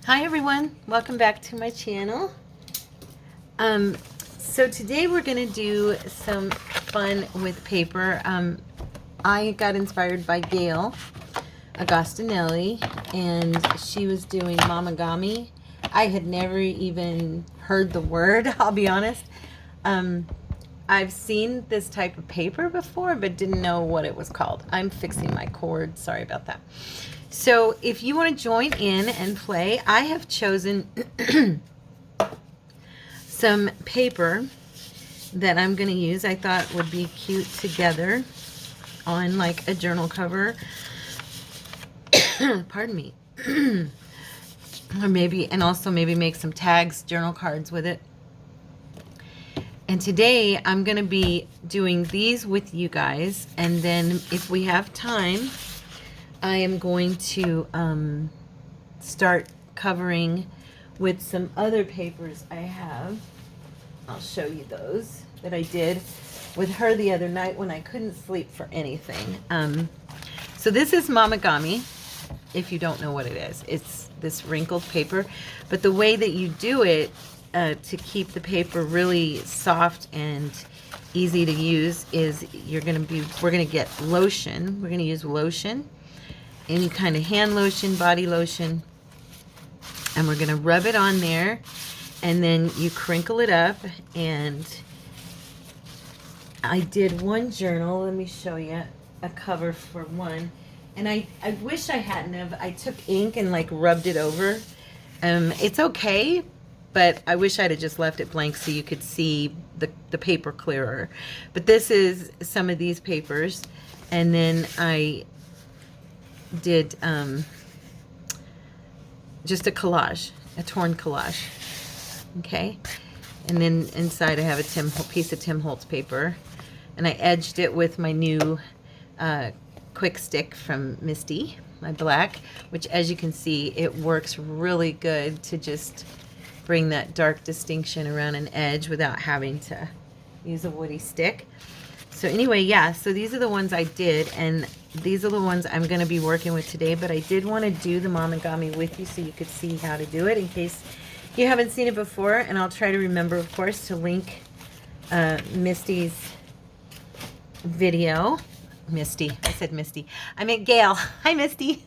Hi everyone, welcome back to my channel. So today we're going to do some fun with paper. I got inspired by Gayle Agostinelli, and she was doing Momigami. I had never even heard the word, I'll be honest. I've seen this type of paper before, but didn't know what it was called. I'm fixing my cord, sorry about that. So if you want to join in and play, I have chosen some paper that I'm going to use. I thought would be cute together on like a journal cover. Pardon me. Or maybe, and also maybe make some tags, journal cards with it. And today I'm going to be doing these with you guys, and then if we have time, I am going to start covering with some other papers I have. I'll show you those that I did with her the other night when I couldn't sleep for anything. So this is Momigami, if you don't know what it is. It's this wrinkled paper, but the way that you do it to keep the paper really soft and easy to use is we're gonna get lotion. We're gonna use lotion, any kind of hand lotion, body lotion, and we're going to rub it on there, and then you crinkle it up. And I did one journal, let me show you a cover for one, and I wish I hadn't have. I took ink and like rubbed it over. It's okay, but I wish I'd have just left it blank so you could see the paper clearer. But this is some of these papers, and then I did just a collage, a torn collage, okay? And then inside I have a piece of Tim Holtz paper, and I edged it with my new quick stick from Misty, my black, which as you can see, it works really good to just bring that dark distinction around an edge without having to use a woody stick. So anyway, yeah, so these are the ones I did, and these are the ones I'm going to be working with today, but I did want to do the Momigami with you so you could see how to do it in case you haven't seen it before. And I'll try to remember, of course, to link Misty's video. Misty, I said Misty. I meant Gayle. Hi, Misty.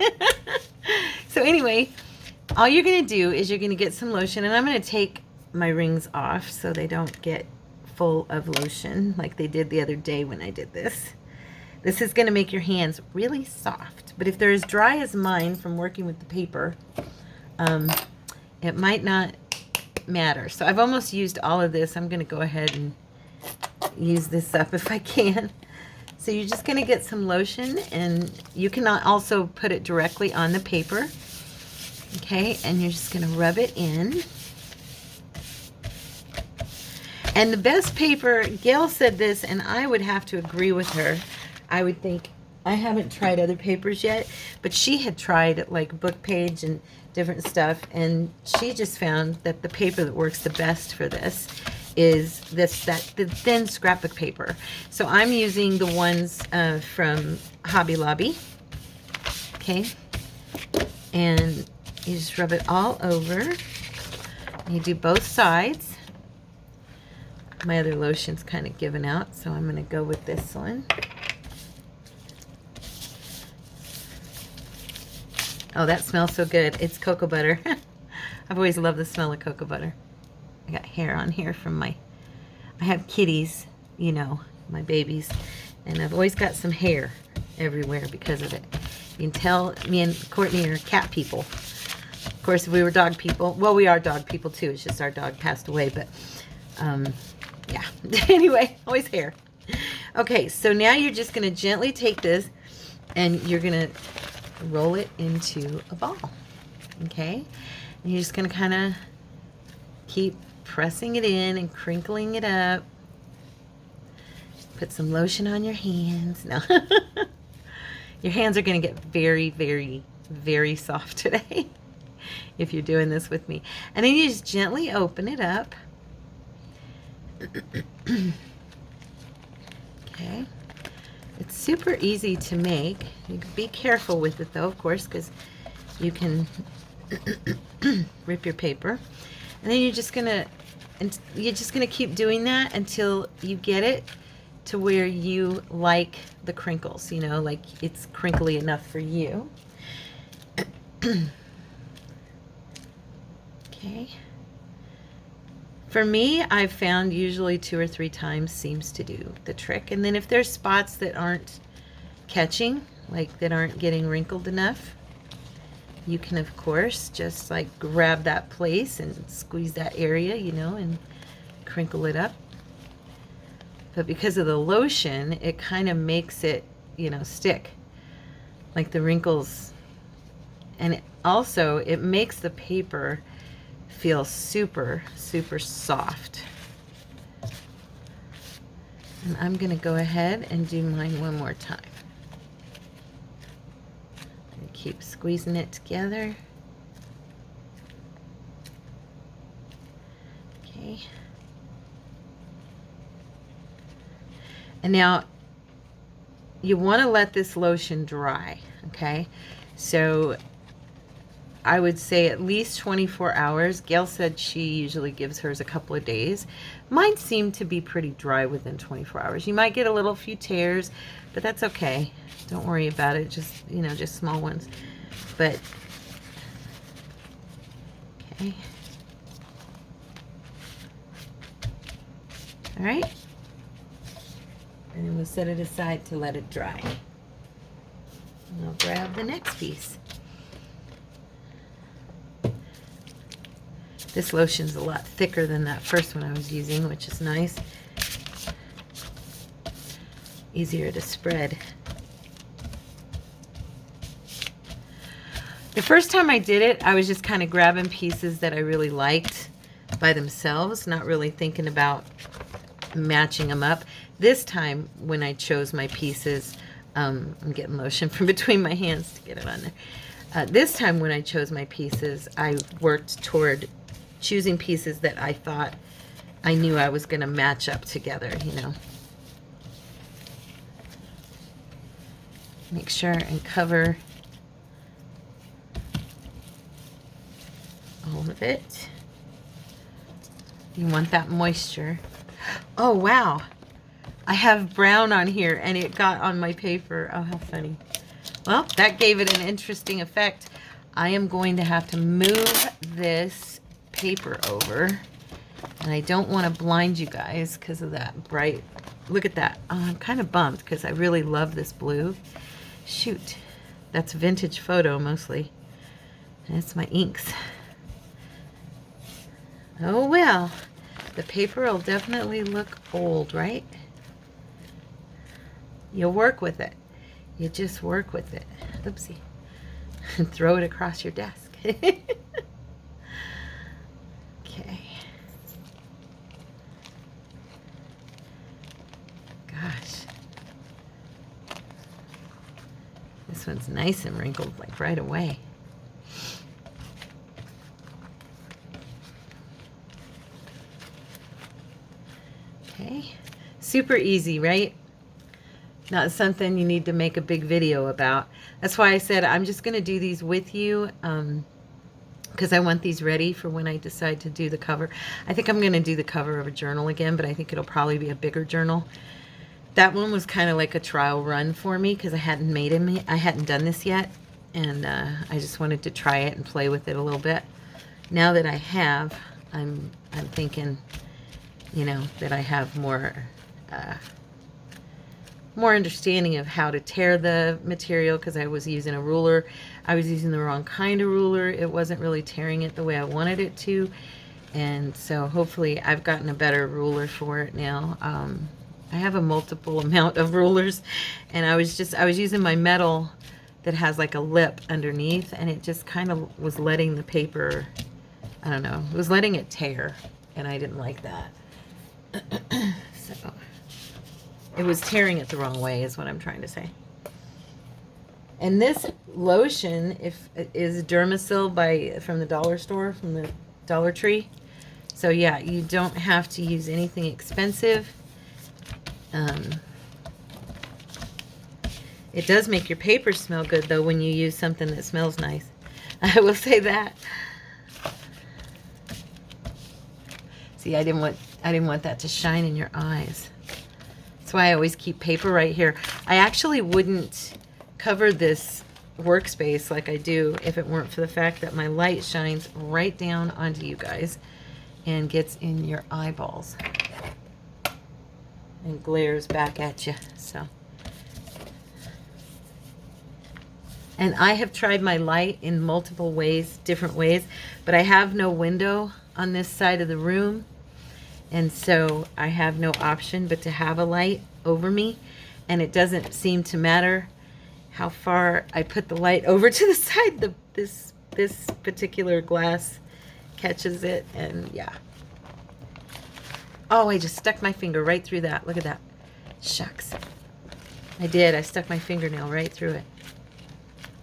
So anyway, all you're going to do is you're going to get some lotion, and I'm going to take my rings off so they don't get full of lotion like they did the other day when I did this. This is going to make your hands really soft, but if they're as dry as mine from working with the paper, it might not matter. So I've almost used all of this. I'm going to go ahead and use this up if I can. So you're just going to get some lotion, and you can also put it directly on the paper, okay? And you're just going to rub it in. And the best paper, Gayle said this, and I would have to agree with her. I would think, I haven't tried other papers yet, but she had tried like Book Page and different stuff, and she just found that the paper that works the best for this is the thin scrapbook paper. So I'm using the ones from Hobby Lobby, okay? And you just rub it all over. You do both sides. My other lotion's kind of given out, so I'm going to go with this one. Oh, that smells so good. It's cocoa butter. I've always loved the smell of cocoa butter. I got hair on here from I have kitties, you know, my babies, and I've always got some hair everywhere because of it. You can tell me and Courtney are cat people. Of course, if we were dog people, well, we are dog people too. It's just our dog passed away, but yeah. Anyway, always hair. Okay, so now you're just going to gently take this and you're going to roll it into a ball, okay? And you're just going to kind of keep pressing it in and crinkling it up. Put some lotion on your hands. No. Your hands are going to get very, very, very soft today if you're doing this with me. And then you just gently open it up. Okay. It's super easy to make. You can be careful with it though, of course, because you can rip your paper, and then you're just gonna keep doing that until you get it to where you like the crinkles, you know, like it's crinkly enough for you. Okay. For me, I've found usually 2 or 3 times seems to do the trick. And then if there's spots that aren't catching, like that aren't getting wrinkled enough, you can of course just like grab that place and squeeze that area, you know, and crinkle it up. But because of the lotion, it kind of makes it, you know, stick, like the wrinkles. And it makes the paper feel super, super soft. And I'm going to go ahead and do mine one more time. And keep squeezing it together. Okay. And now you want to let this lotion dry, okay? So I would say at least 24 hours. Gayle said she usually gives hers a couple of days. Mine seemed to be pretty dry within 24 hours. You might get a few tears, but that's okay. Don't worry about it. Just, you know, just small ones. But, okay. All right. And then we'll set it aside to let it dry. And I'll grab the next piece. This lotion's a lot thicker than that first one I was using, which is nice. Easier to spread. The first time I did it, I was just kind of grabbing pieces that I really liked by themselves, not really thinking about matching them up. This time, when I chose my pieces, I'm getting lotion from between my hands to get it on there. This time when I chose my pieces, I worked toward choosing pieces that I thought I knew I was going to match up together, you know. Make sure and cover all of it. You want that moisture. Oh, wow. I have brown on here and it got on my paper. Oh, how funny. Well, that gave it an interesting effect. I am going to have to move this paper over, and I don't want to blind you guys because of that bright. Look at that. Oh, I'm kind of bummed because I really love this blue. Shoot. That's vintage photo mostly. And it's my inks. Oh well. The paper will definitely look old, right? You'll work with it. You just work with it. Oopsie. And throw it across your desk. Okay. Gosh. This one's nice and wrinkled like right away. Okay. Super easy, right? Not something you need to make a big video about. That's why I said I'm just going to do these with you because I want these ready for when I decide to do the cover. I think I'm going to do the cover of a journal again, but I think it'll probably be a bigger journal. That one was kind of like a trial run for me because I hadn't done this yet, and I just wanted to try it and play with it a little bit. Now that I have, I'm thinking, you know, that I have more understanding of how to tear the material because I was using a ruler. I was using the wrong kind of ruler. It wasn't really tearing it the way I wanted it to. And so hopefully I've gotten a better ruler for it now. I have a multiple amount of rulers, and I was using my metal that has like a lip underneath, and it just kind of was letting the paper, I don't know, it was letting it tear, and I didn't like that. So it was tearing it the wrong way is what I'm trying to say. And this lotion is Dermasil from the dollar store, from the Dollar Tree. So yeah, you don't have to use anything expensive. It does make your paper smell good though when you use something that smells nice. I will say that. See, I didn't want that to shine in your eyes. That's why I always keep paper right here. I actually wouldn't cover this workspace like I do if it weren't for the fact that my light shines right down onto you guys and gets in your eyeballs and glares back at you. So, and I have tried my light in multiple ways, different ways, but I have no window on this side of the room, and so I have no option but to have a light over me, and it doesn't seem to matter how far I put the light over to the side. This particular glass catches it, and yeah. Oh, I just stuck my finger right through that. Look at that. Shucks. I did. I stuck my fingernail right through it.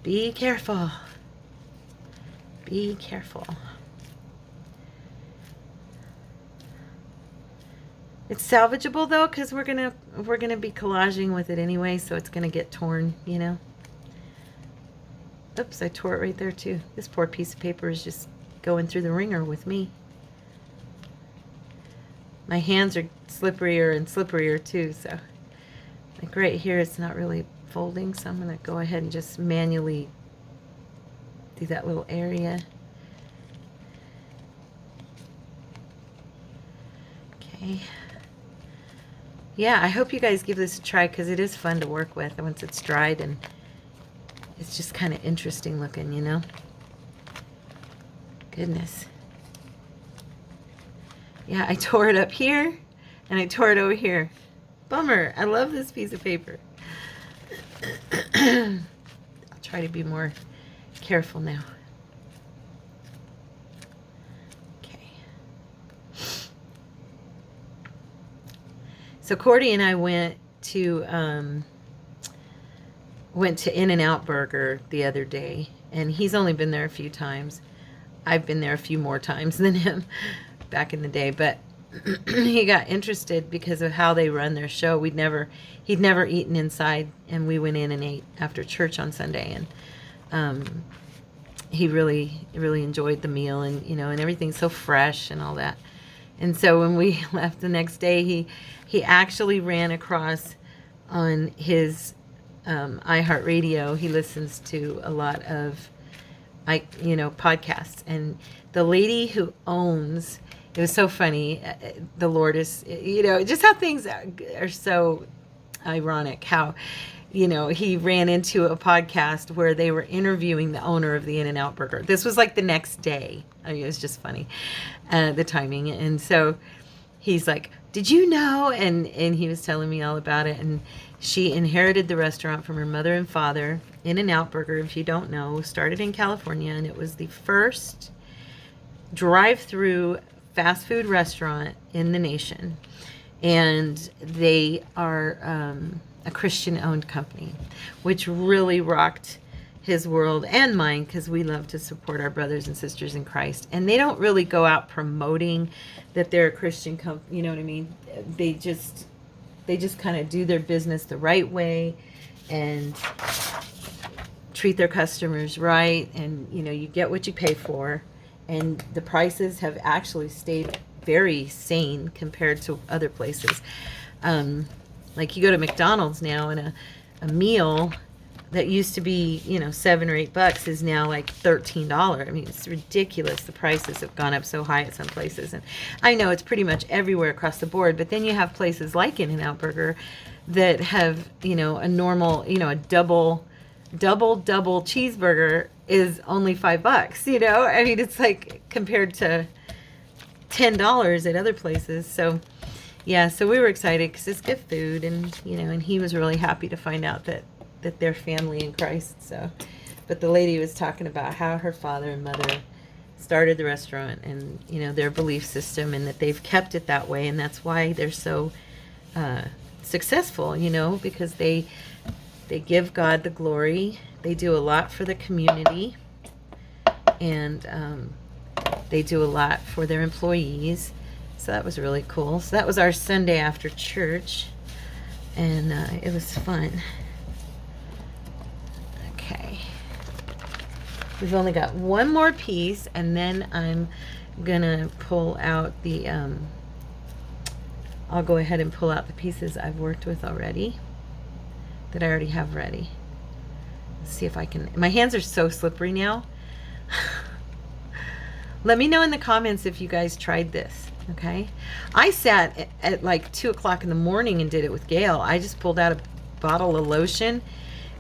Be careful. Be careful. It's salvageable though, because we're gonna be collaging with it anyway, so it's gonna get torn, you know. Oops, I tore it right there too. This poor piece of paper is just going through the ringer with me. My hands are slipperier and slipperier too, so like right here it's not really folding, so I'm gonna go ahead and just manually do that little area. Okay. Yeah, I hope you guys give this a try because it is fun to work with once it's dried, and it's just kind of interesting looking, you know. Goodness. Yeah, I tore it up here and I tore it over here. Bummer. I love this piece of paper. I'll try to be more careful now. Okay. So Cordy and I went to In-N-Out Burger the other day, and he's only been there a few times. I've been there a few more times than him back in the day, but he got interested because of how they run their show. He'd never eaten inside, and we went in and ate after church on Sunday, and he really enjoyed the meal, and you know, and everything's so fresh and all that. And so when we left the next day, he actually ran across on his iHeartRadio. He listens to a lot of podcasts, and the lady who owns, it was so funny, the Lord is, just how things are so ironic, how he ran into a podcast where they were interviewing the owner of the In-N-Out Burger. This was like the next day. I mean, it was just funny, the timing. And so he's like, did you know? And he was telling me all about it. And she inherited the restaurant from her mother and father. In-N-Out Burger, if you don't know, started in California, and it was the first drive-through fast food restaurant in the nation. And they are a Christian-owned company, which really rocked his world and mine, because we love to support our brothers and sisters in Christ. And they don't really go out promoting that they're a Christian company, you know what I mean? They just kind of do their business the right way and treat their customers right, and you get what you pay for, and the prices have actually stayed very sane compared to other places. Like you go to McDonald's now, and a meal that used to be, $7 or $8 is now like $13. I mean, it's ridiculous. The prices have gone up so high at some places. And I know it's pretty much everywhere across the board, but then you have places like In-N-Out Burger that have, a normal, a double cheeseburger is only $5, I mean, it's like compared to $10 at other places. So yeah, so we were excited because it's good food, and and he was really happy to find out that they're family in Christ. So, but the lady was talking about how her father and mother started the restaurant, and their belief system, and that they've kept it that way, and that's why they're so successful. Because they give God the glory. They do a lot for the community, and they do a lot for their employees. So that was really cool. So that was our Sunday after church, and it was fun. Okay. We've only got one more piece, and then I'm gonna pull out the, I'll go ahead and pull out the pieces I've worked with already, that I already have ready. Let's see if I can, my hands are so slippery now. Let me know in the comments if you guys tried this, okay? I sat at like 2 o'clock in the morning and did it with Gayle. I just pulled out a bottle of lotion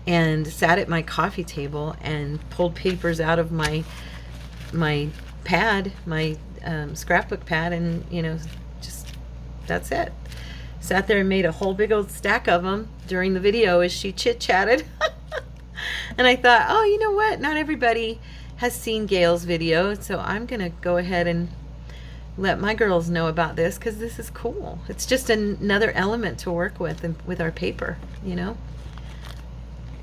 and sat at my coffee table and pulled papers out of my pad, my scrapbook pad, and you know, just that's it. Sat there and made a whole big old stack of them during the video as she chit-chatted. And I thought, oh, you know what? Not everybody has seen Gayle's video, so I'm gonna go ahead and let my girls know about this because this is cool. It's just another element to work with and with our paper, you know.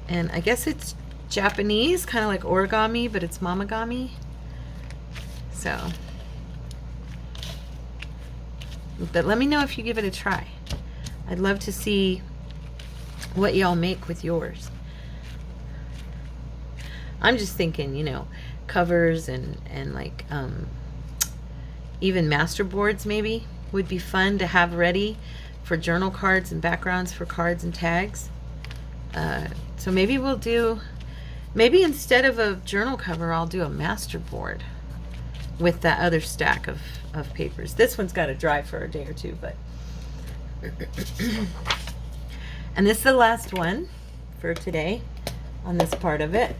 And I guess it's Japanese, kind of like origami, but it's momigami. So, but let me know if you give it a try. I'd love to see what y'all make with yours. I'm just thinking, you know, covers and like even masterboards maybe would be fun to have ready for journal cards and backgrounds for cards and tags. So maybe we'll do, maybe instead of a journal cover, I'll do a masterboard with that other stack of papers. This one's got to dry for a day or two, but. And this is the last one for today on this part of it.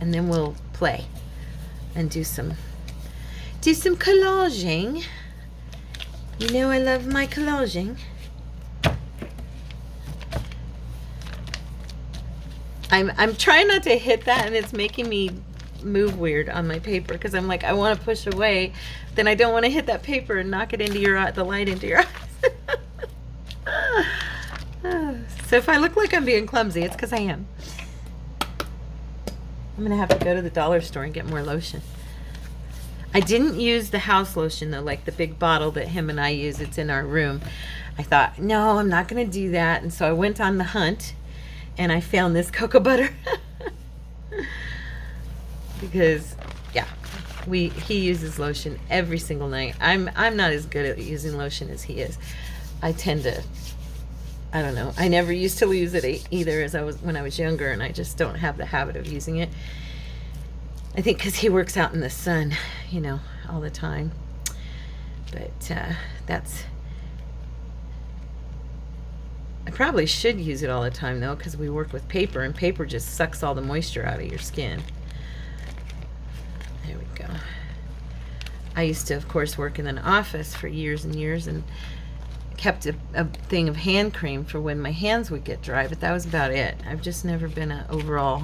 And then we'll play and do some collaging. You know I love my collaging. I'm trying not to hit that, and it's making me move weird on my paper because I'm like, I want to push away, then I don't want to hit that paper and knock it into the light into your eyes. So if I look like I'm being clumsy, it's because I am. I'm gonna have to go to the dollar store and get more lotion. I didn't use the house lotion though, like the big bottle that him and I use. It's in our room. I thought, no, I'm not gonna do that, and so I went on the hunt. And I found this cocoa butter because, yeah, he uses lotion every single night. I'm not as good at using lotion as he is. I tend to, I don't know. I never used to use it either when I was younger, and I just don't have the habit of using it. I think because he works out in the sun, you know, all the time. But that's. I probably should use it all the time though, because we work with paper, and paper just sucks all the moisture out of your skin. There we go. I used to, of course, work in an office for years and years, and kept a thing of hand cream for when my hands would get dry, but that was about it. I've just never been an overall.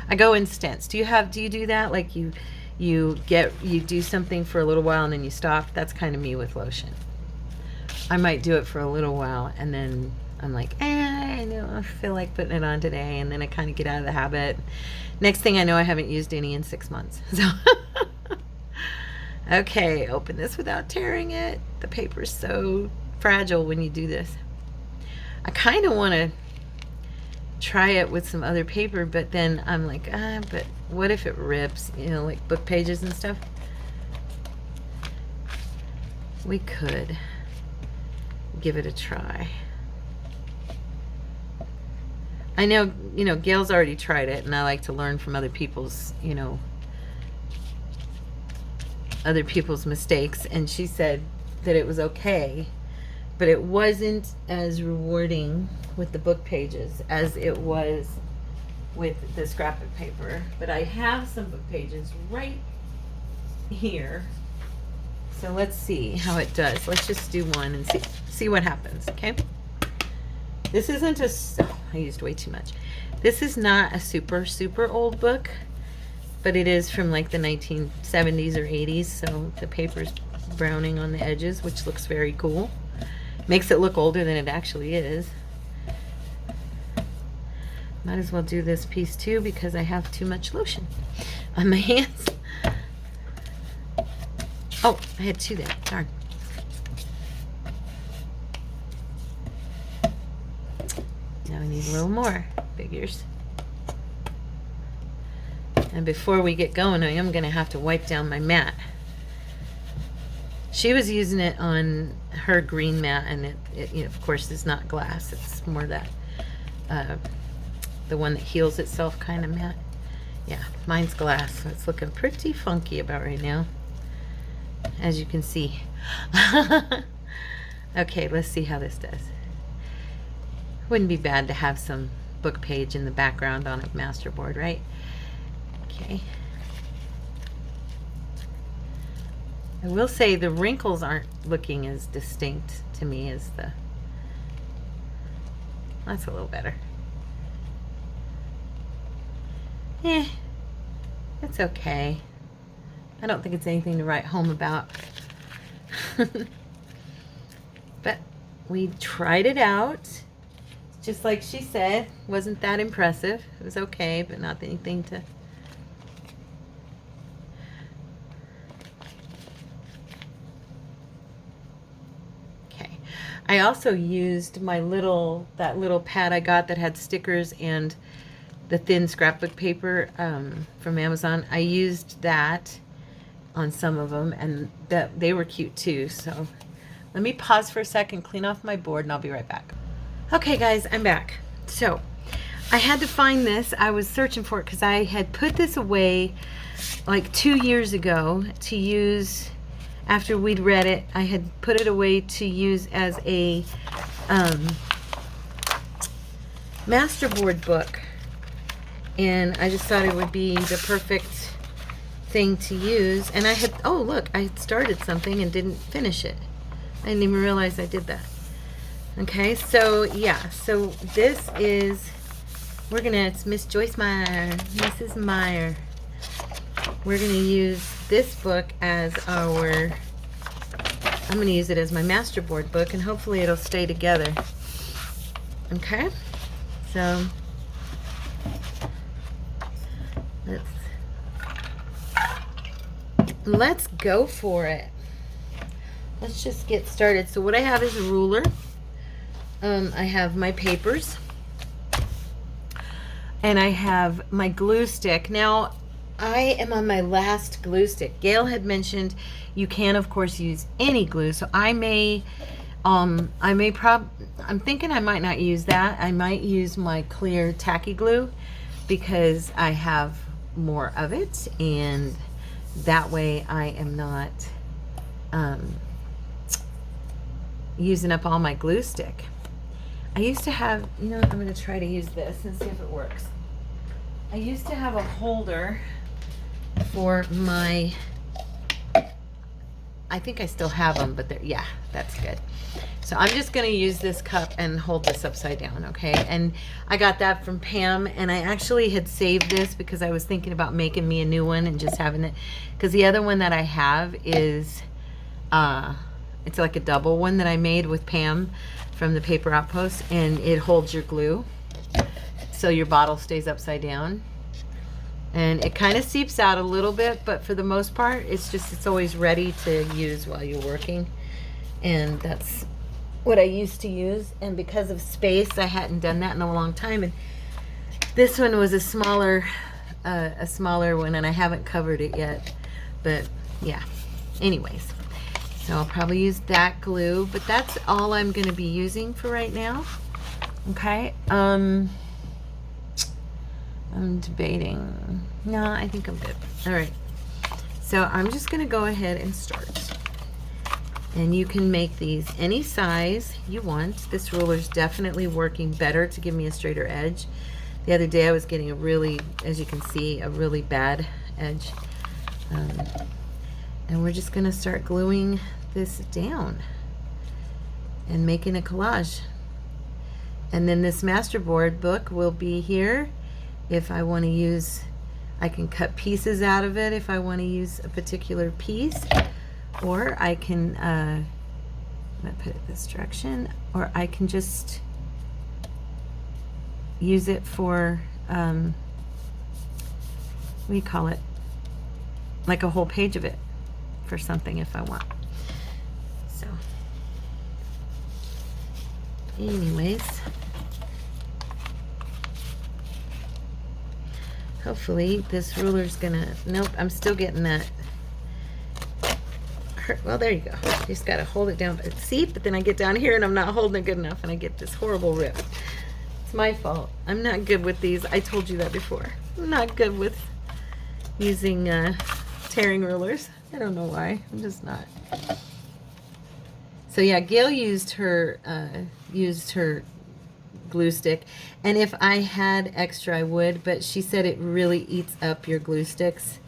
I go in stints. Do you do that? Like you do something for a little while and then you stop? That's kind of me with lotion. I might do it for a little while and then I'm like, I don't feel like putting it on today, and then I kind of get out of the habit. Next thing I know, I haven't used any in 6 months. So, okay, open this without tearing it. The paper's so fragile when you do this. I kind of want to try it with some other paper, but then I'm like, but what if it rips? You know, like book pages and stuff. We could give it a try. I know, you know, Gayle's already tried it, and I like to learn from other people's, you know, other people's mistakes, and she said that it was okay, but it wasn't as rewarding with the book pages as it was with the scrapbook paper. But I have some book pages right here, so let's see how it does. Let's just do one and see what happens. Okay, this isn't I used way too much. This is not a super old book, but it is from like the 1970s or 80s, so the paper's browning on the edges, which looks very cool. Makes it look older than it actually is. Might as well do this piece too because I have too much lotion on my hands. Oh, I had two there. Darn. Now we need a little more. Figures. And before we get going, I am going to have to wipe down my mat. She was using it on her green mat, and it you know, of course, is not glass. It's more that the one that heals itself kind of mat. Yeah, mine's glass, so it's looking pretty funky about right now, as you can see. Okay, let's see how this does. Wouldn't be bad to have some book page in the background on a masterboard, right? Okay. I will say the wrinkles aren't looking as distinct to me as the... That's a little better. It's okay. I don't think it's anything to write home about. But we tried it out. Just like she said, wasn't that impressive. It was okay, but not anything to... Okay. I also used my that little pad I got that had stickers and the thin scrapbook paper from Amazon. I used that on some of them, and they were cute too. So let me pause for a second, clean off my board, and I'll be right back. Okay guys, I'm back. So I had to find this. I was searching for it because I had put this away like 2 years ago to use after we'd read it. I had put it away to use as a masterboard book, and I just thought it would be the perfect thing to use. And I had, oh look, I had started something and didn't finish it. I didn't even realize I did that. Okay, so yeah, so this is, it's Miss Joyce Meyer, Mrs. Meyer. We're gonna use this book as I'm gonna use it as my masterboard book, and hopefully it'll stay together. Okay, so let's go for it. Let's just get started. So what I have is a ruler. I have my papers, and I have my glue stick. Now, I am on my last glue stick. Gayle had mentioned you can, of course, use any glue. So I'm thinking I might not use that. I might use my clear tacky glue because I have more of it, and that way I am not using up all my glue stick. I used to have, you know, I'm going to try to use this and see if it works. I used to have a holder for my, I think I still have them, but they're, yeah, that's good. So I'm just going to use this cup and hold this upside down, okay? And I got that from Pam, and I actually had saved this because I was thinking about making me a new one and just having it, because the other one that I have is, it's like a double one that I made with Pam from the Paper Outpost, and it holds your glue so your bottle stays upside down, and it kind of seeps out a little bit, but for the most part it's always ready to use while you're working. And that's what I used to use, and because of space I hadn't done that in a long time, and this one was a smaller one, and I haven't covered it yet. But yeah, anyways, so I'll probably use that glue, but that's all I'm going to be using for right now. Okay, I'm debating. No, I think I'm good. All right, so I'm just going to go ahead and start. And you can make these any size you want. This ruler's definitely working better to give me a straighter edge. The other day I was getting a really, as you can see, a really bad edge. And we're just going to start gluing this down and making a collage. And then this masterboard book will be here if I want to use, I can cut pieces out of it if I want to use a particular piece, or I can, I'm going to put it this direction, or I can just use it for, what do you call it? Like a whole page of it for something if I want. So, anyways. Hopefully this ruler's gonna, nope, I'm still getting that. Well, there you go. You just gotta hold it down. See, but then I get down here and I'm not holding it good enough and I get this horrible rip. It's my fault. I'm not good with these. I told you that before. I'm not good with using tearing rulers. I don't know why. I'm just not. So yeah, Gayle used her glue stick, and if I had extra I would, but she said it really eats up your glue sticks.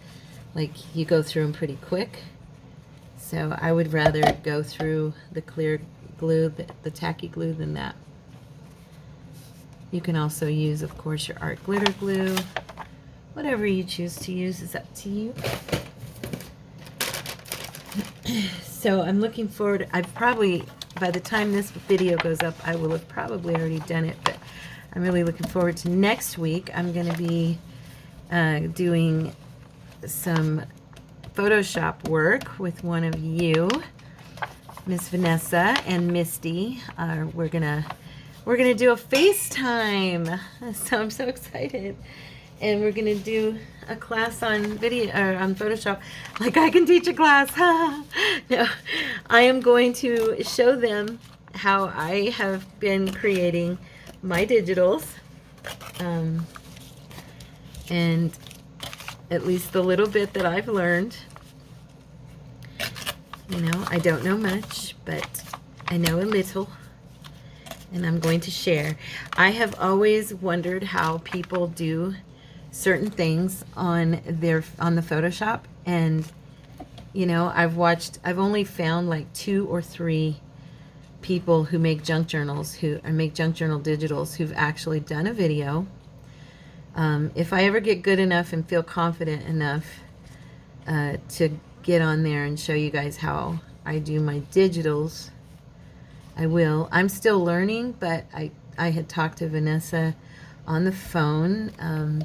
Like, you go through them pretty quick. So I would rather go through the clear glue, the tacky glue, than that. You can also use, of course, your art glitter glue. Whatever you choose to use is up to you. So I'm looking forward. I've probably, by the time this video goes up, I will have probably already done it, but I'm really looking forward to next week. I'm going to be doing some Photoshop work with one of you, Miss Vanessa and Misty. We're gonna do a FaceTime, so I'm so excited. And we're gonna do a class on video on Photoshop. Like, I can teach a class. No, I am going to show them how I have been creating my digitals, and at least the little bit that I've learned. You know, I don't know much, but I know a little, and I'm going to share. I have always wondered how people do certain things on the Photoshop, and you know, I've only found like 2 or 3 people who make junk journals, who make junk journal digitals, who've actually done a video. If I ever get good enough and feel confident enough to get on there and show you guys how I do my digitals, I will. I'm still learning, but I had talked to Vanessa on the phone.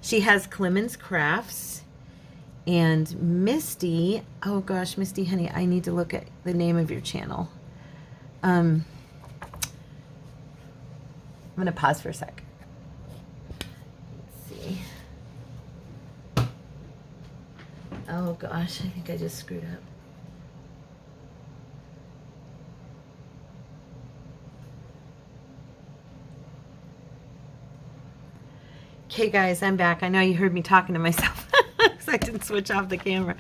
She has Clemens Crafts, and Misty, oh gosh, Misty honey, I need to look at the name of your channel. I'm gonna pause for a sec. Let's see. Oh gosh, I think I just screwed up. Okay guys, I'm back. I know you heard me talking to myself because I didn't switch off the camera.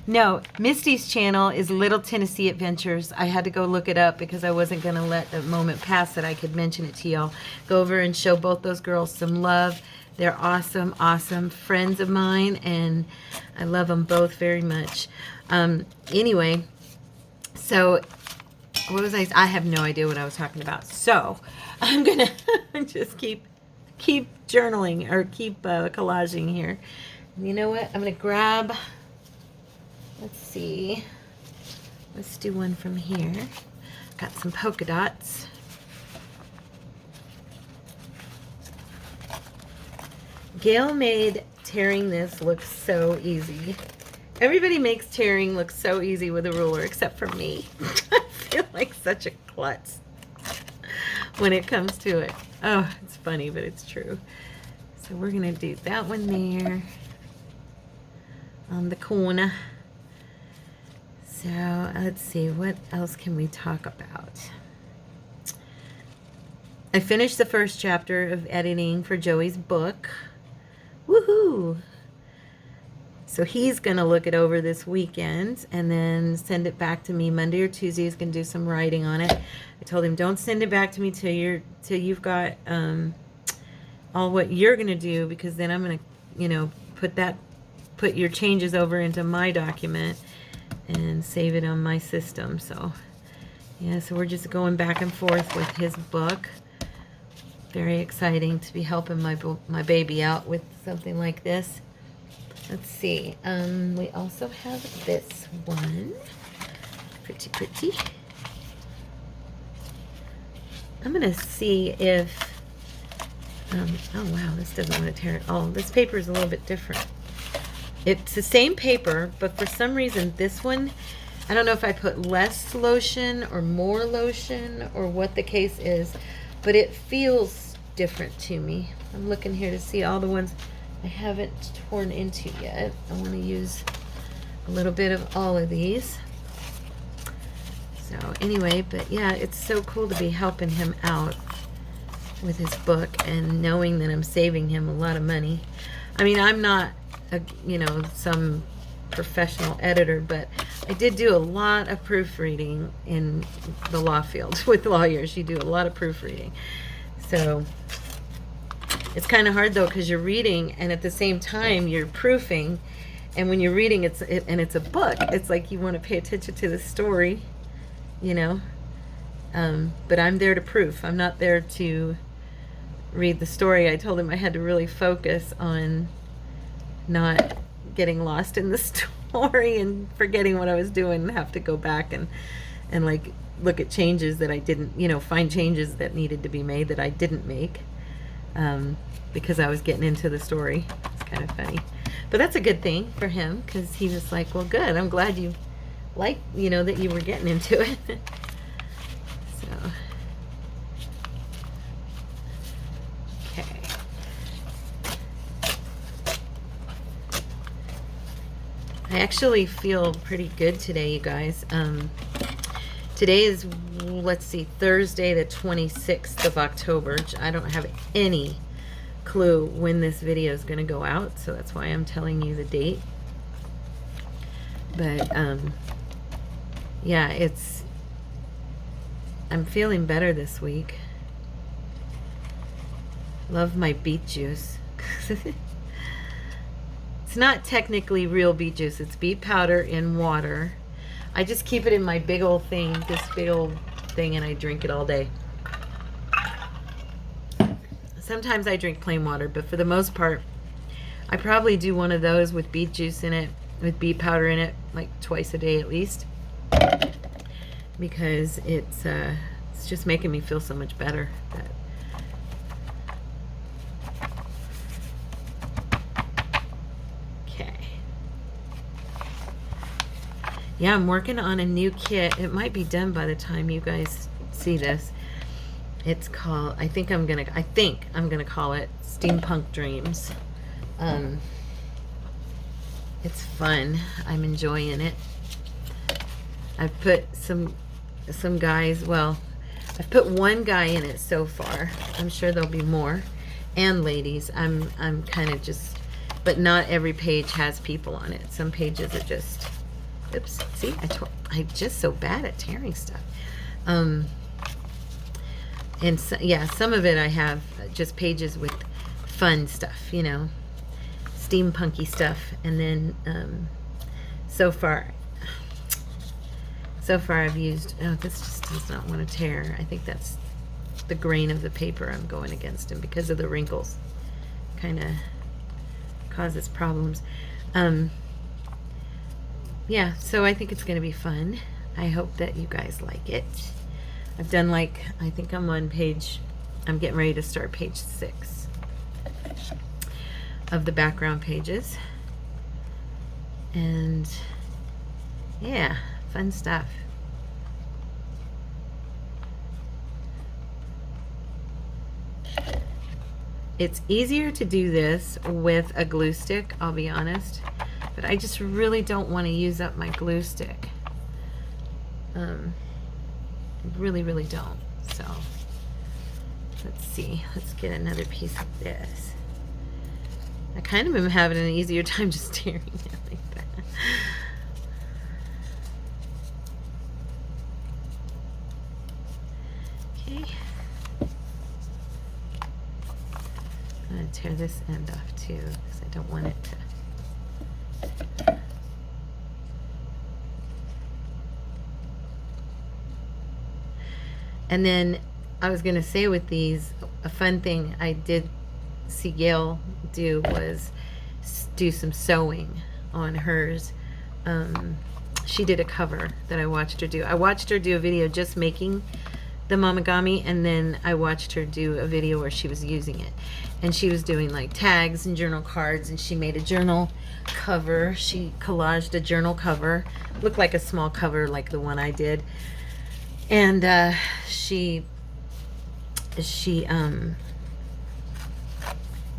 No, Misty's channel is Little Tennessee Adventures. I had to go look it up because I wasn't going to let the moment pass that I could mention it to y'all. Go over and show both those girls some love. They're awesome, awesome friends of mine, and I love them both very much. Anyway, so what was I have no idea what I was talking about. So I'm going to just keep journaling, or keep collaging here. You know what? I'm going to grab, let's see. Let's do one from here. Got some polka dots. Gayle made tearing this look so easy. Everybody makes tearing look so easy with a ruler except for me. I feel like such a klutz when it comes to it. Oh, it's funny, but it's true. So we're going to do that one there on the corner. So let's see, what else can we talk about? I finished the first chapter of editing for Joey's book. Woohoo! So he's going to look it over this weekend and then send it back to me Monday or Tuesday. He's going to do some writing on it. I told him, don't send it back to me till you've got all what you're going to do, because then I'm going to, you know, put your changes over into my document and save it on my system. So yeah, so we're just going back and forth with his book. Very exciting to be helping my baby out with something like this. Let's see. We also have this one. Pretty, pretty. I'm going to see if... oh, wow. This doesn't want to tear it. Oh, this paper is a little bit different. It's the same paper, but for some reason, this one, I don't know if I put less lotion or more lotion or what the case is, but it feels different to me. I'm looking here to see all the ones I haven't torn into yet. I want to use a little bit of all of these. So anyway, but yeah, it's so cool to be helping him out with his book and knowing that I'm saving him a lot of money. I mean, I'm not you know, some professional editor, but I did do a lot of proofreading in the law field. With lawyers, you do a lot of proofreading. So it's kind of hard though, because you're reading and at the same time you're proofing, and when you're reading it's a book, it's like you want to pay attention to the story, you know. But I'm there to proof. I'm not there to read the story. I told him I had to really focus on not getting lost in the story and forgetting what I was doing, and have to go back and like look at changes that I didn't, you know, find changes that needed to be made that I didn't make, because I was getting into the story. It's kind of funny, but that's a good thing for him, because he was like, well, good, I'm glad you like, you know, that you were getting into it. So okay. I actually feel pretty good today, you guys. Today is, let's see, Thursday the 26th of October. I don't have any clue when this video is going to go out, so that's why I'm telling you the date. But yeah, I'm feeling better this week. Love my beet juice. It's not technically real beet juice. It's beet powder in water. I just keep it in my big old thing, this big old thing, and I drink it all day. Sometimes I drink plain water, but for the most part, I probably do one of those with beet juice in it, with beet powder in it, like twice a day at least, because it's just making me feel so much better. Yeah, I'm working on a new kit. It might be done by the time you guys see this. It's called, I think I'm gonna call it Steampunk Dreams. It's fun. I'm enjoying it. I've put some guys, well, I've put one guy in it so far. I'm sure there'll be more. And ladies. I'm kind of just, but not every page has people on it. Some pages are just, oops, see, I'm just so bad at tearing stuff. And so, yeah, some of it I have just pages with fun stuff, you know, steampunky stuff. And then so far I've used, oh, this just does not want to tear. I think that's the grain of the paper I'm going against, and because of the wrinkles, kind of causes problems. Yeah, so I think it's going to be fun. I hope that you guys like it. I've done, like, I think I'm on page, I'm getting ready to start page 6 of the background pages. And yeah, fun stuff. It's easier to do this with a glue stick, I'll be honest. But I just really don't want to use up my glue stick. Really, really don't. So, let's see. Let's get another piece of this. I kind of am having an easier time just tearing it like that. Okay. I'm going to tear this end off too, because I don't want it to. And then I was going to say with these, a fun thing I did see Gayle do was do some sewing on hers. She did a cover that I watched her do. I watched her do a video just making the Momigami, and then I watched her do a video where she was using it. And she was doing like tags and journal cards, and she made a journal cover. She collaged a journal cover. Looked like a small cover like the one I did. And she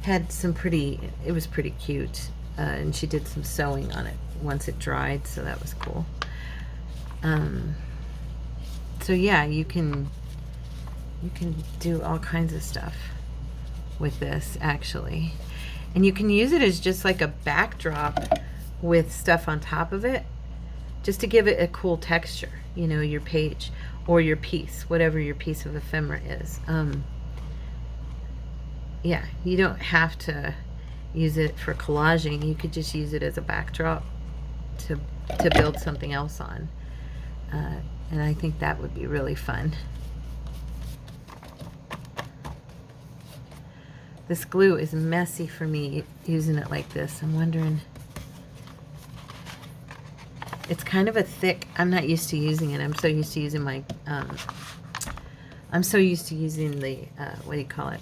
had some pretty, it was pretty cute. And she did some sewing on it once it dried, so that was cool. So yeah, you can do all kinds of stuff with this, actually. And you can use it as just like a backdrop with stuff on top of it, just to give it a cool texture, you know, your page or your piece, whatever your piece of ephemera is. Yeah, you don't have to use it for collaging. You could just use it as a backdrop to build something else on. And I think that would be really fun. This glue is messy for me using it like this. I'm wondering, it's kind of a thick, I'm not used to using it. I'm so used to using my, I'm so used to using the, what do you call it?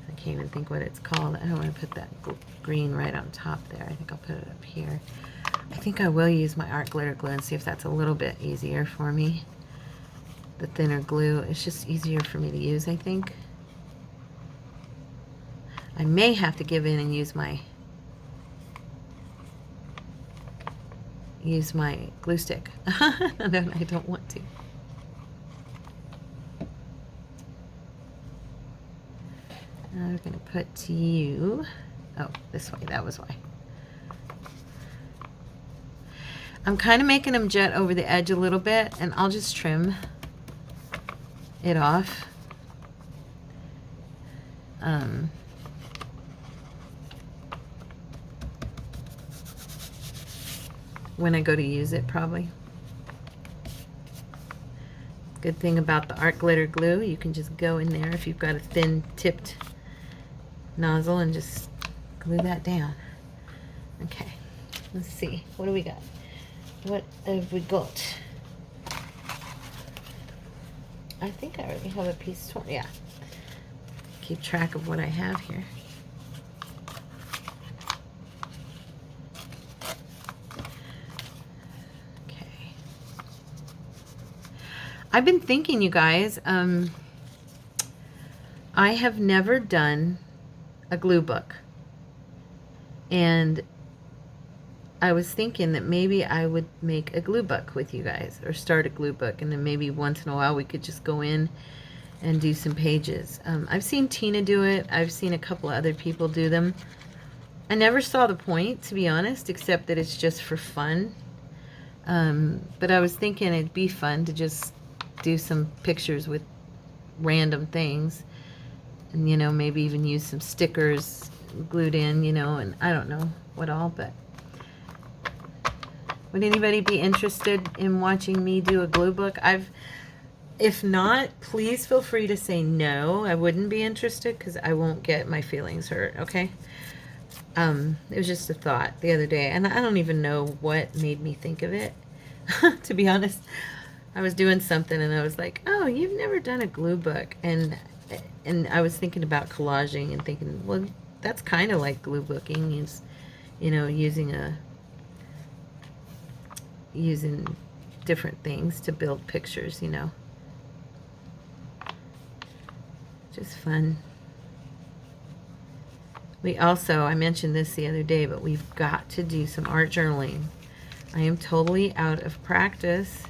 I can't even think what it's called. I don't want to put that green right on top there. I think I'll put it up here. I think I will use my art glitter glue and see if that's a little bit easier for me. The thinner glue, it's just easier for me to use, I think. I may have to give in and use my glue stick. No, I don't want to. Now we're going to put to you. Oh, this way. That was why. I'm kind of making them jet over the edge a little bit, and I'll just trim it off. When I go to use it, probably. Good thing about the art glitter glue, you can just go in there if you've got a thin tipped nozzle and just glue that down. Okay, let's see. What do we got? What have we got? I think I already have a piece torn. Yeah. Keep track of what I have here. Okay. I've been thinking, you guys, I have never done a glue book. And I was thinking that maybe I would make a glue book with you guys, or start a glue book, and then maybe once in a while we could just go in and do some pages. I've seen Tina do it. I've seen a couple of other people do them. I never saw the point, to be honest, except that it's just for fun. But I was thinking it'd be fun to just do some pictures with random things, and, you know, maybe even use some stickers glued in, you know, and I don't know what all, but would anybody be interested in watching me do a glue book? If not, please feel free to say no. I wouldn't be interested, because I won't get my feelings hurt, okay? It was just a thought the other day, and I don't even know what made me think of it. To be honest, I was doing something and I was like, oh, you've never done a glue book. And I was thinking about collaging and thinking, well, that's kind of like glue booking, is, you know, using different things to build pictures, you know. Just fun. We also, I mentioned this the other day, but we've got to do some art journaling. I am totally out of practice.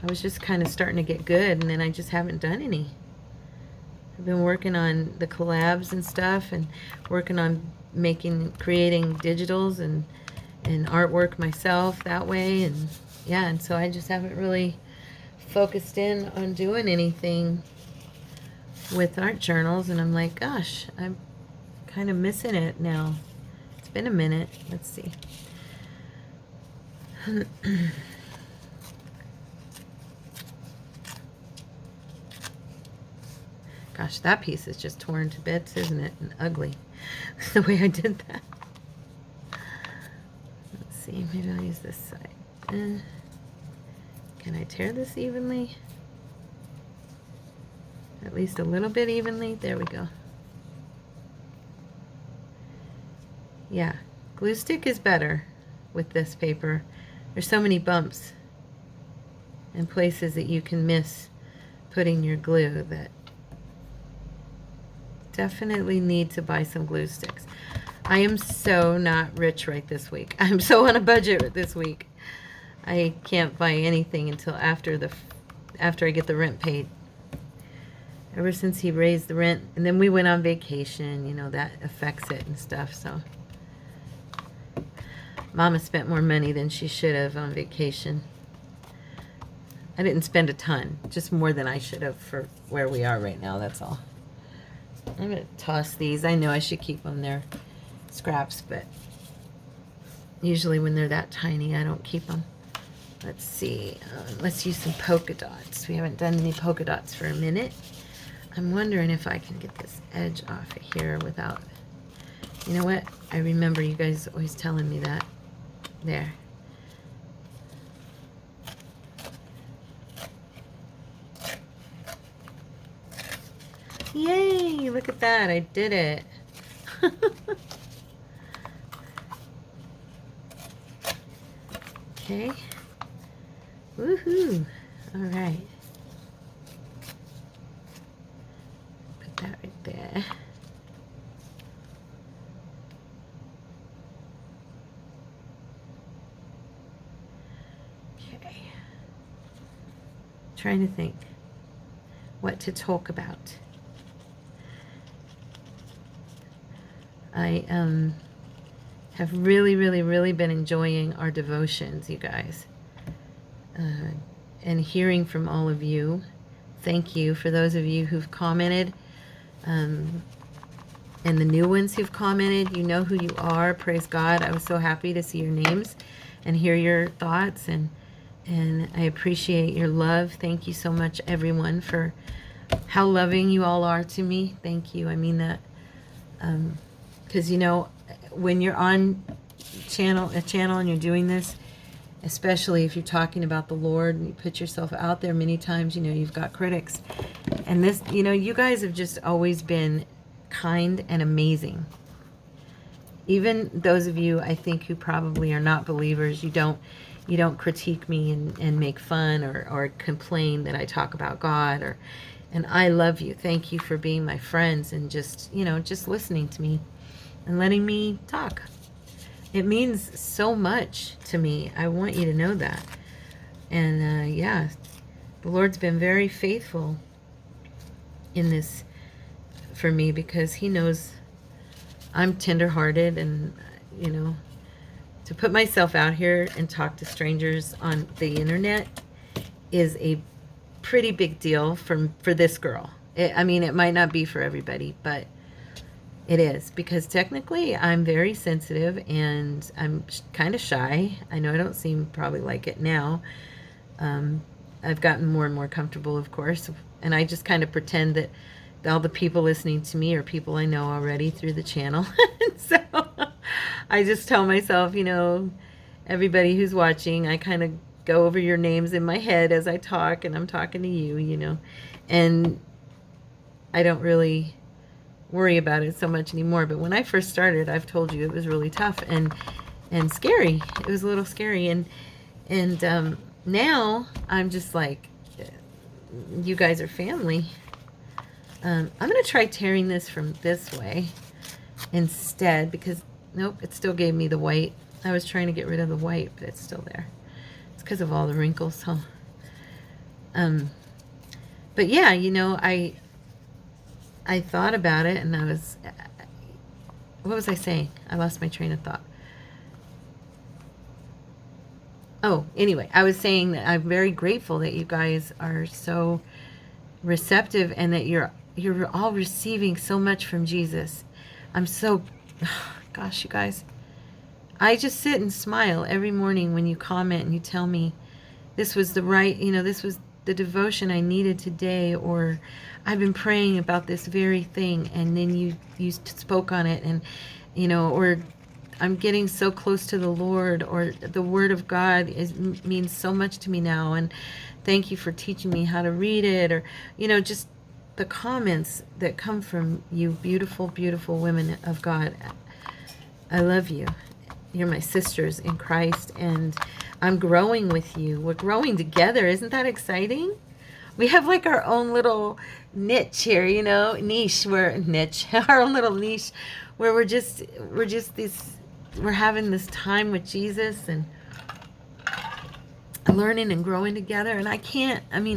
I was just kind of starting to get good, and then I just haven't done any. I've been working on the collabs and stuff, and working on creating digitals and artwork myself that way, and yeah, and so I just haven't really focused in on doing anything with art journals, and I'm like, gosh, I'm kind of missing it now. It's been a minute. Let's see. Gosh, that piece is just torn to bits, isn't it? And ugly. The way I did that. Let's see, maybe I'll use this side. Can I tear this evenly? At least a little bit evenly. There we go. Yeah, glue stick is better with this paper. There's so many bumps and places that you can miss putting your glue that definitely need to buy some glue sticks. I am so not rich right this week. I'm so on a budget this week. I can't buy anything until after I get the rent paid. Ever since he raised the rent, and then we went on vacation, you know, that affects it and stuff. So Mama spent more money than she should have on vacation. I didn't spend a ton, just more than I should have for where we are right now, that's all. I'm going to toss these. I know I should keep them there, scraps, but usually when they're that tiny, I don't keep them. Let's see. Let's use some polka dots. We haven't done any polka dots for a minute. I'm wondering if I can get this edge off of here without... You know what? I remember you guys always telling me that. There. Yay! Look at that. I did it. Okay. Woohoo! All right. Put that right there. Okay. Trying to think what to talk about. I have really been enjoying our devotions, you guys. And hearing from all of you. Thank you for those of you who've commented. And the new ones who've commented, you know who you are. Praise God. I was so happy to see your names and hear your thoughts. And I appreciate your love. Thank you so much, everyone, for how loving you all are to me. Thank you. I mean that. Because, you know, when you're on a channel and you're doing this, especially if you're talking about the Lord and you put yourself out there many times, you know, you've got critics. And this, you know, you guys have just always been kind and amazing. Even those of you, I think, who probably are not believers, you don't critique me and make fun or complain that I talk about God, and I love you. Thank you for being my friends and just, you know, just listening to me and letting me talk. It means so much to me. I want you to know that. And yeah, the Lord's been very faithful in this for me, because he knows I'm tenderhearted, and, you know, to put myself out here and talk to strangers on the internet is a pretty big deal for this girl. I mean, it might not be for everybody, but it is, because technically I'm very sensitive and I'm kind of shy. I know I don't seem probably like it now. I've gotten more and more comfortable, of course, and I just kind of pretend that all the people listening to me are people I know already through the channel. So I just tell myself, you know, everybody who's watching, I kind of go over your names in my head as I talk, and I'm talking to you, you know, and I don't really worry about it so much anymore. But when I first started, I've told you, it was really tough and scary. It was a little scary, and now I'm just like, you guys are family. I'm gonna try tearing this from this way instead, because nope, it still gave me the white. I was trying to get rid of the white, but it's still there. It's because of all the wrinkles, huh? But yeah, you know, I thought about it, and I was, what was I saying? I lost my train of thought. Oh, anyway, I was saying that I'm very grateful that you guys are so receptive, and that you're all receiving so much from Jesus. I'm so, gosh, you guys, I just sit and smile every morning when you comment and you tell me this was the right, you know, this was the devotion I needed today, or I've been praying about this very thing, and then you spoke on it, and, you know, or I'm getting so close to the Lord, or the Word of God means so much to me now, and thank you for teaching me how to read it, or, you know, just the comments that come from you beautiful, beautiful women of God. I love you. You're my sisters in Christ, and I'm growing with you. We're growing together. Isn't that exciting? We have like our own little niche here, you know, niche where niche, our own little niche where we're having this time with Jesus and learning and growing together. And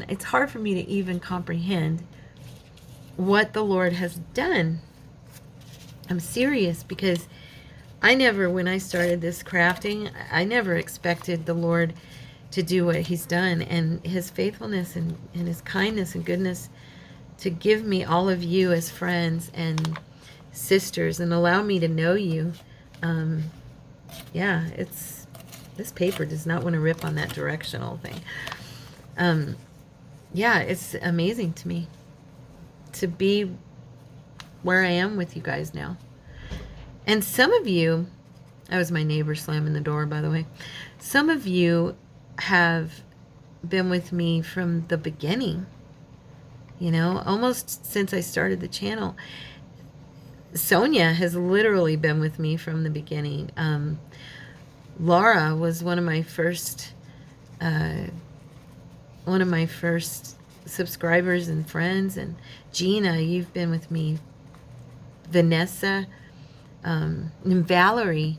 it's hard for me to even comprehend what the Lord has done. I'm serious, because when I started this crafting, I never expected the Lord to do what he's done, and his faithfulness and his kindness and goodness to give me all of you as friends and sisters and allow me to know you. This paper does not want to rip on that directional thing. It's amazing to me to be where I am with you guys now. And some of you, that was my neighbor slamming the door, by the way. Some of you have been with me from the beginning, you know, almost since I started the channel. Sonia has literally been with me from the beginning. Laura was one of my first subscribers and friends, and Gina, you've been with me. Vanessa, and Valerie,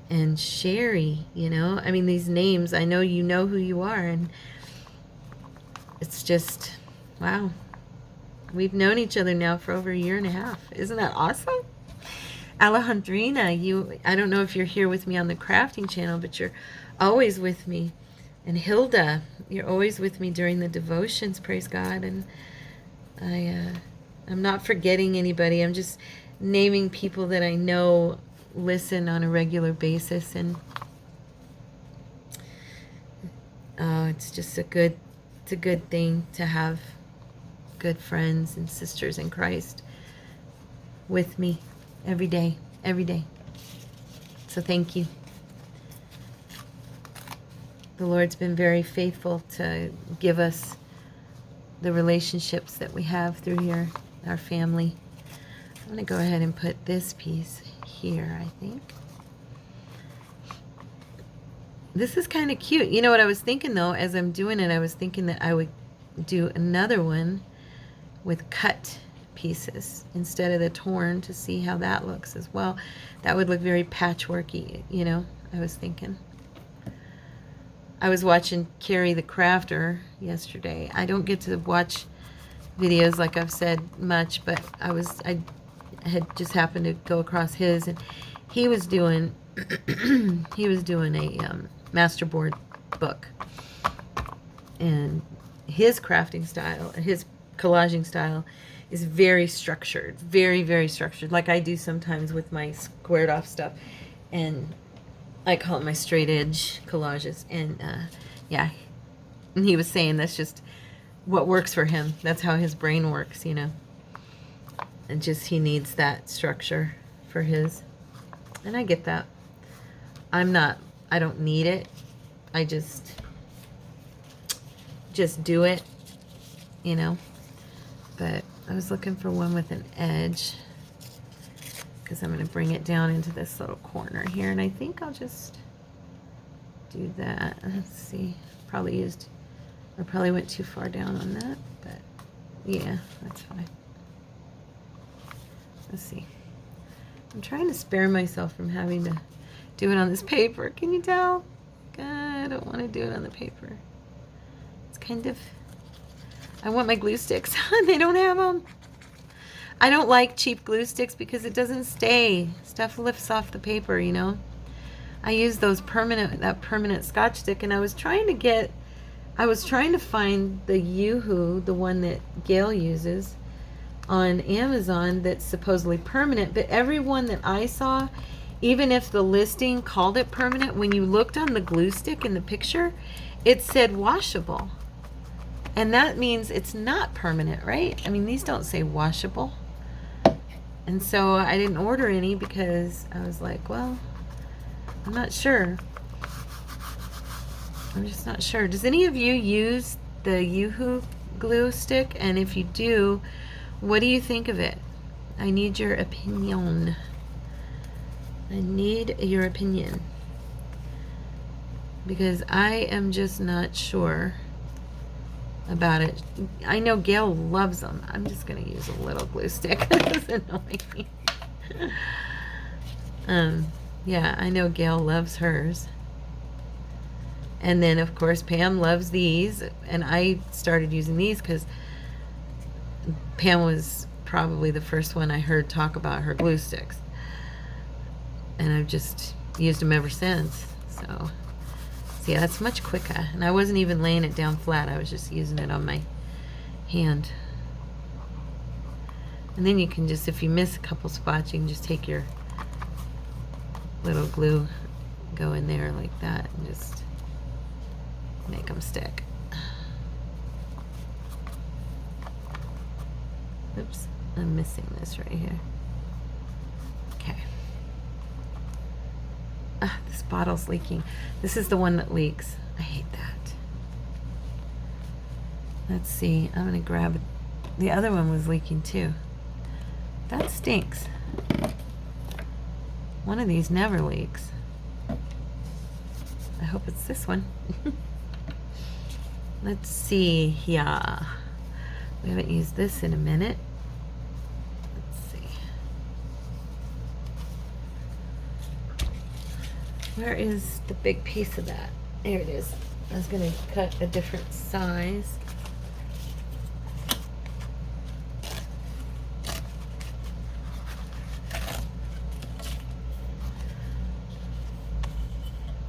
and Sherry, you know, I mean, these names, I know you know who you are, and it's just, wow. We've known each other now for over 1.5 years. Isn't that awesome? Alejandrina, I don't know if you're here with me on the crafting channel, but you're always with me. And Hilda, you're always with me during the devotions, praise God. And I'm not forgetting anybody. I'm just naming people that I know listen on a regular basis. And it's just a good thing to have good friends and sisters in Christ with me every day. So thank you. The Lord's been very faithful to give us the relationships that we have through here, our family. I'm going to go ahead and put this piece here, I think. This is kind of cute. You know what I was thinking, though, as I'm doing it, I was thinking that I would do another one with cut pieces instead of the torn, to see how that looks as well. That would look very patchworky, you know, I was thinking. I was watching Carrie the Crafter yesterday. I don't get to watch videos, like I've said, much, but I had just happened to go across his, and he was doing he was doing a masterboard book, and his crafting style, his collaging style, is very structured, very structured, like I do sometimes with my squared off stuff, and I call it my straight edge collages. And and he was saying that's just what works for him. That's how his brain works, you know. And just he needs that structure for his. And I get that. I don't need it. I just do it, you know. But I was looking for one with an edge, because I'm going to bring it down into this little corner here, and I think I'll just do that. Let's see. I probably went too far down on that, but yeah, that's fine. Let's see. I'm trying to spare myself from having to do it on this paper. Can you tell? God, I don't want to do it on the paper. It's kind of... I want my glue sticks. They don't have them. I don't like cheap glue sticks because it doesn't stay. Stuff lifts off the paper, you know. I use that permanent Scotch stick, and I was trying to find the Yoo-hoo, the one that Gayle uses on Amazon, that's supposedly permanent, but every one that I saw, even if the listing called it permanent, when you looked on the glue stick in the picture, it said washable. And that means it's not permanent, right? I mean, these don't say washable. And so I didn't order any because I was like, well, I'm not sure. I'm just not sure. Does any of you use the Yoo-hoo glue stick? And if you do, what do you think of it? I need your opinion. I need your opinion. Because I am just not sure about it. I know Gayle loves them. I'm just going to use a little glue stick. This is annoying me. Yeah, I know Gayle loves hers. And then, of course, Pam loves these. And I started using these because Pam was probably the first one I heard talk about her glue sticks. And I've just used them ever since. So, see, that's much quicker. And I wasn't even laying it down flat. I was just using it on my hand. And then you can just, if you miss a couple spots, you can just take your little glue, go in there like that, and just make them stick. Oops, I'm missing this right here. Okay. Ah, this bottle's leaking. This is the one that leaks. I hate that. Let's see, I'm gonna grab it. The other one was leaking too. That stinks. One of these never leaks. I hope it's this one. Let's see, yeah. We haven't used this in a minute. Let's see. Where is the big piece of that? There it is. I was gonna cut a different size.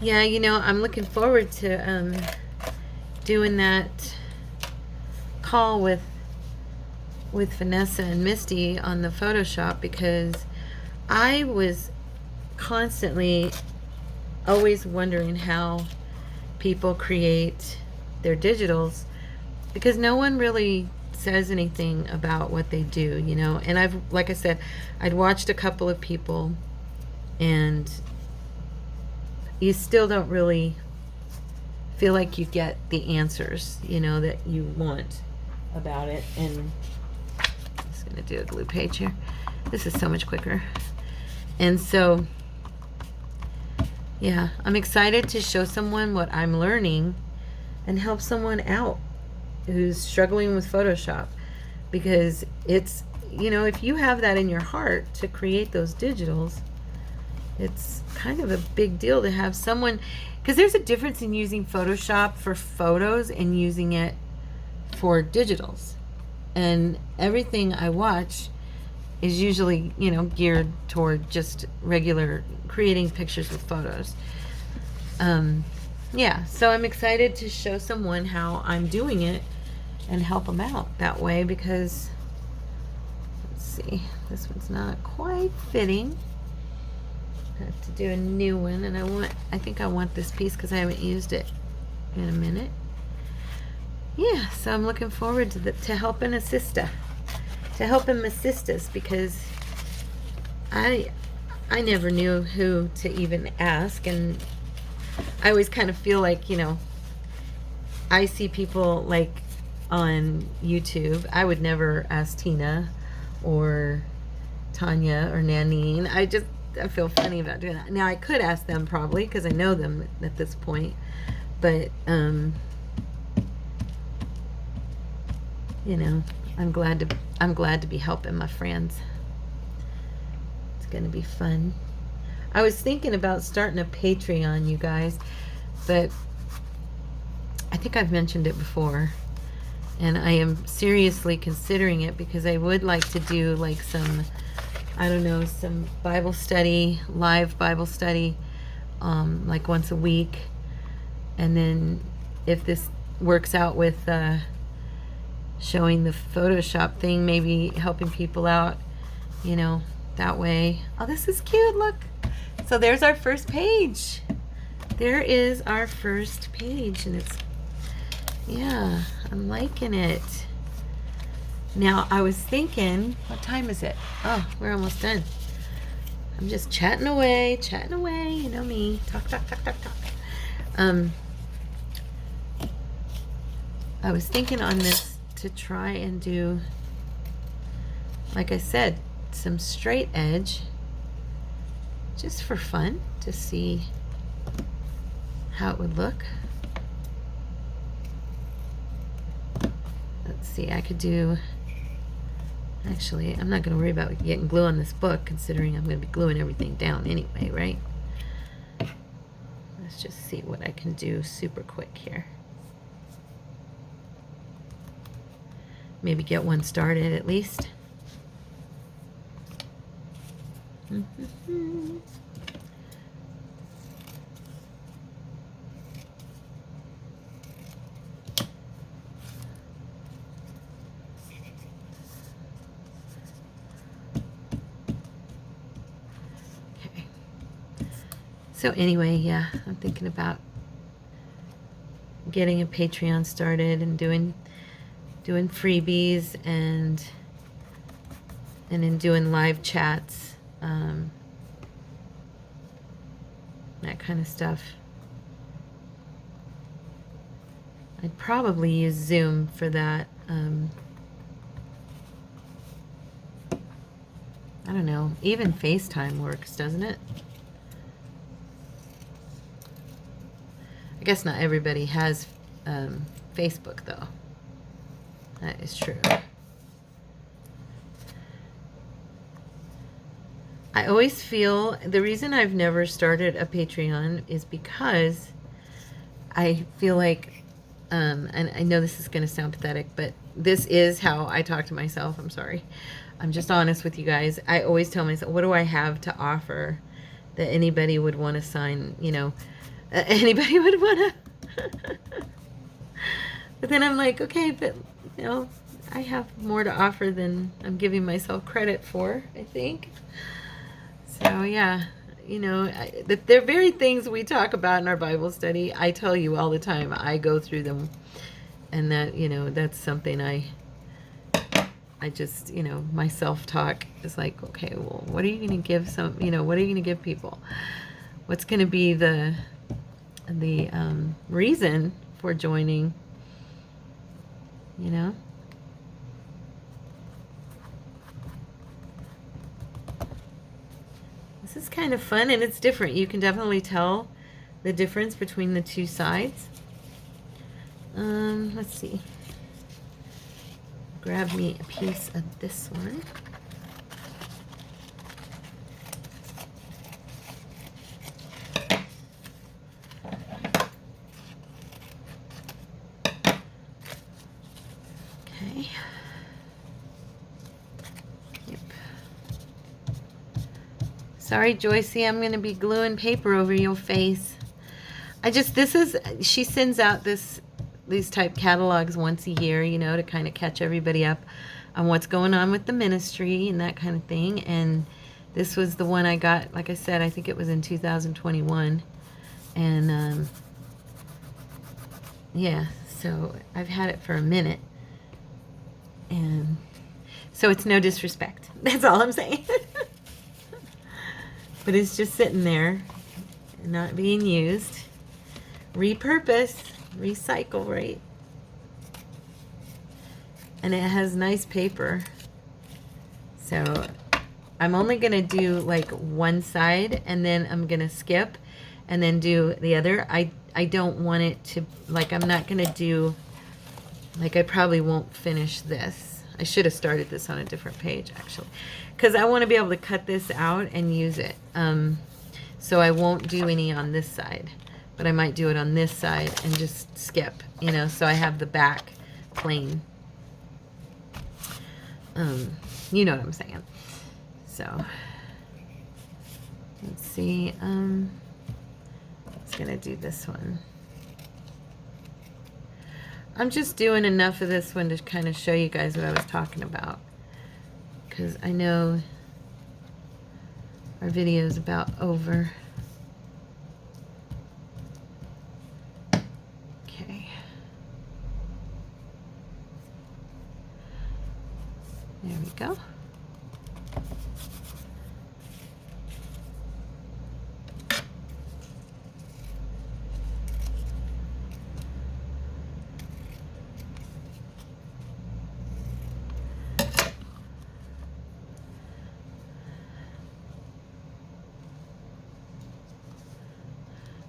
Yeah, you know, I'm looking forward to doing that call with Vanessa and Misty on the Photoshop, because I was constantly always wondering how people create their digitals, because no one really says anything about what they do, you know. And I've, like I said, I'd watched a couple of people, and you still don't really feel like you get the answers, you know, that you want about it. And I'm just going to do a glue page here. This is so much quicker. And so, yeah, I'm excited to show someone what I'm learning and help someone out who's struggling with Photoshop, because it's, you know, if you have that in your heart to create those digitals, it's kind of a big deal to have someone, because there's a difference in using Photoshop for photos and using it for digitals. And everything I watch is usually, you know, geared toward just regular creating pictures with photos. Yeah, so I'm excited to show someone how I'm doing it and help them out that way, because, let's see, this one's not quite fitting. I have to do a new one, and I think I want this piece because I haven't used it in a minute. Yeah, so I'm looking forward to helping assist us, because I never knew who to even ask, and I always kind of feel like, you know, I see people like on YouTube. I would never ask Tina or Tanya or Nanine. I feel funny about doing that. Now I could ask them probably, because I know them at this point, but you know, I'm glad to be helping my friends. It's gonna be fun. I was thinking about starting a Patreon, you guys, but I think I've mentioned it before, and I am seriously considering it, because I would like to do like some, I don't know, some Bible study, live Bible study, like once a week. And then if this works out with showing the Photoshop thing, maybe helping people out, you know, that way. Oh, this is cute, look. So there's our first page. There is our first page, and it's, yeah, I'm liking it. Now, I was thinking, what time is it? Oh, we're almost done. I'm just chatting away, you know me. Talk. I was thinking on this to try and do, like I said, some straight edge, just for fun, to see how it would look. let's see, I could do, actually, I'm not going to worry about getting glue on this book, considering I'm going to be gluing everything down anyway, right? Let's just see what I can do super quick here. Maybe get one started at least. So anyway, yeah, I'm thinking about getting a Patreon started and doing freebies and then doing live chats, that kind of stuff. I'd probably use Zoom for that. I don't know, even FaceTime works, doesn't it? I guess not everybody has Facebook, though. That is true. I always feel the reason I've never started a Patreon is because I feel like, and I know this is going to sound pathetic, but this is how I talk to myself. I'm sorry. I'm just honest with you guys. I always tell myself, what do I have to offer that anybody would want to sign, you know, anybody would want to. But then I'm like, okay, but, you know, I have more to offer than I'm giving myself credit for, I think. So, yeah, you know, the very things we talk about in our Bible study, I tell you all the time, I go through them. And that, you know, that's something I just, you know, my self-talk is like, okay, well, what are you going to give you know, what are you going to give people? What's going to be the reason for joining, you know? This is kind of fun and it's different. You can definitely tell the difference between the two sides. Let's see. Grab me a piece of this one. Okay. Yep. Sorry, Joycey, I'm going to be gluing paper over your face. She sends out these type catalogs once a year, you know, to kind of catch everybody up on what's going on with the ministry and that kind of thing. And this was the one I got, like I said, I think it was in 2021. And yeah, so I've had it for a minute. And so it's no disrespect. That's all I'm saying. But it's just sitting there, not being used. Repurpose, recycle, right? And it has nice paper. So I'm only going to do like one side and then I'm going to skip and then do the other. I don't want it to, like, I'm not going to do, like, I probably won't finish this. I should have started this on a different page, actually, because I want to be able to cut this out and use it. So I won't do any on this side, but I might do it on this side and just skip, you know, so I have the back plain. You know what I'm saying. So let's see. I'm gonna do this one. I'm just doing enough of this one to kind of show you guys what I was talking about, because I know our video is about over. Okay. There we go.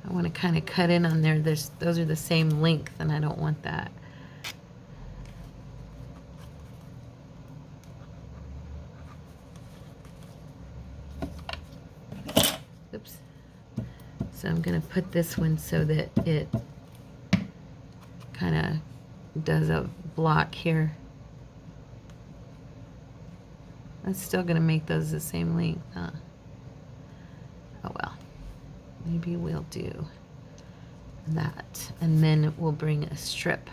I want to kind of cut in on there. Those are the same length, and I don't want that. So I'm going to put this one so that it kind of does a block here. I'm still going to make those the same length, huh? Oh well. Maybe we'll do that. And then we'll bring a strip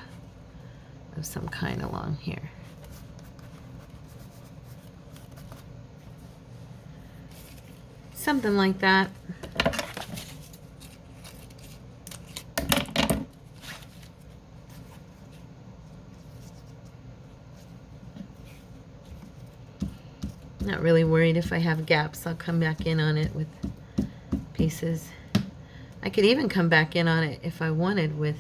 of some kind along here. Something like that. Not really worried if I have gaps. I'll come back in on it with pieces. I could even come back in on it if I wanted with,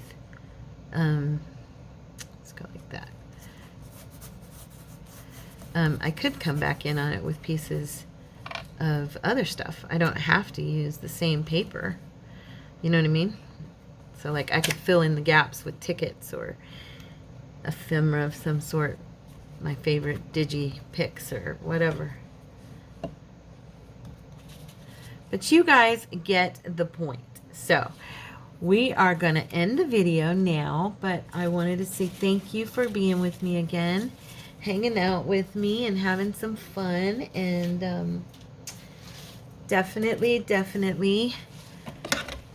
let's go like that. I could come back in on it with pieces of other stuff. I don't have to use the same paper. You know what I mean? So like I could fill in the gaps with tickets or ephemera of some sort. My favorite digi picks or whatever. But you guys get the point. So we are going to end the video now, but I wanted to say thank you for being with me again, hanging out with me and having some fun. And definitely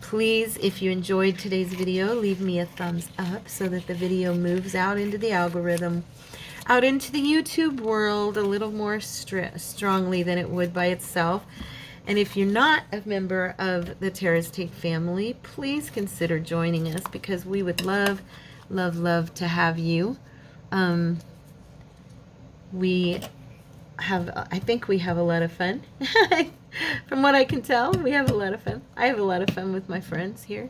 please, if you enjoyed today's video, leave me a thumbs up so that the video moves out into the algorithm, out into the YouTube world a little more strongly than it would by itself. And if you're not a member of the Tara's Take family, please consider joining us because we would love to have you. We have, I think we have a lot of fun. From what I can tell, we have a lot of fun. I have a lot of fun with my friends here.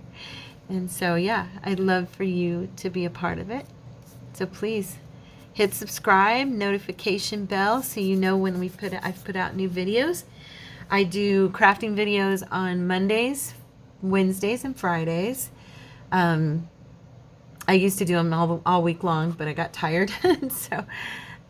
And so, yeah, I'd love for you to be a part of it. So please hit subscribe, notification bell, so you know when I've put out new videos. I do crafting videos on Mondays, Wednesdays, and Fridays. I used to do them all week long, but I got tired. So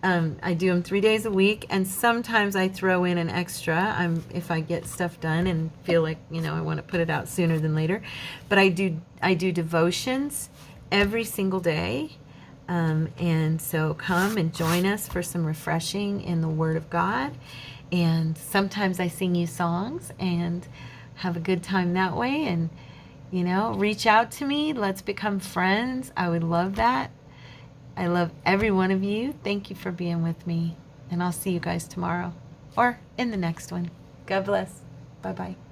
I do them 3 days a week, and sometimes I throw in an extra if I get stuff done and feel like, you know, I want to put it out sooner than later. But I do devotions every single day. And so come and join us for some refreshing in the Word of God. And sometimes I sing you songs and have a good time that way. And, you know, reach out to me. Let's become friends. I would love that. I love every one of you. Thank you for being with me. And I'll see you guys tomorrow or in the next one. God bless. Bye-bye.